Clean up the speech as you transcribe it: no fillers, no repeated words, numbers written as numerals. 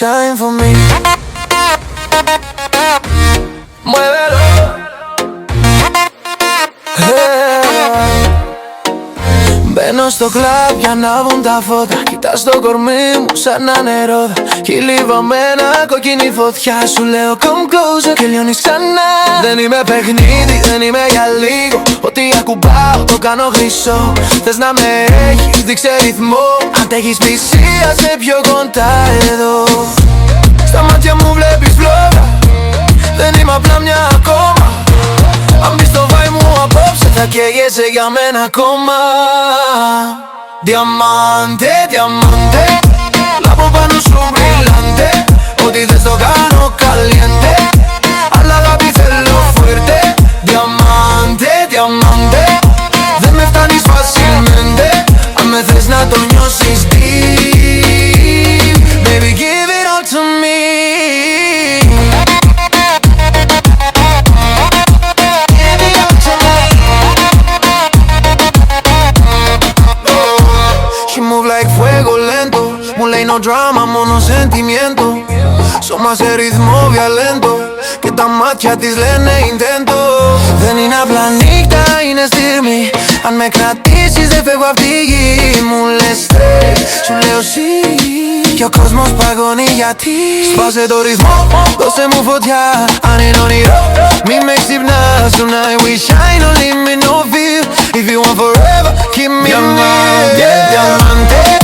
shine for me. Muévelo. Μπαίνω στο κλαμπ για να βγουν τα φώτα. Κοιτάς το κορμί μου σαν να είναι ρόδα. Κυλιβαμένα κοκκινή φωτιά. Σου λέω come closer και λιώνεις ξανά. Δεν είμαι παιχνίδι, δεν είμαι για λίγο. Ό,τι ακουμπάω το κάνω χρυσό. Θες να με έχεις, δείξε ρυθμό. Αν τ' έχεις πλησίασε πιο κοντά εδώ. Στα μάτια μου βλέπεις φλόγα. Δεν είμαι απλά μια ακόμα. Αν μπεις στο vibe μου απόψε θα καίγεσαι για μένα ακόμα. Διαμάντε, διαμάντε. Λάβω πάνω σου μπριλάντε. Ό,τι θες το κάνω caliente. Αλλά αγάπη θέλω fuerte. Διαμάντε, διαμάντε. Δεν με φτάνεις φασιλμέντε. Αν με θες να το νιώσεις deep, baby give it all to me. No drama, μόνο sentimiento. Σώμα σε ρυθμό violento. Και τα μάτια της λένε intento. Δεν είναι απλά νύχτα, είναι στιγμή. Αν με κρατήσεις δεν φεύγω απ' τη γη. Μου λες σου λέω sí. Και ο κόσμος παγώνει γιατί. Σπάσε το ρυθμό, δώσε μου φωτιά. Αν είναι όνειρο, μη με ξυπνάς. Tonight we shine, only me no fear. If you want forever, keep me near. Diamante, diamante.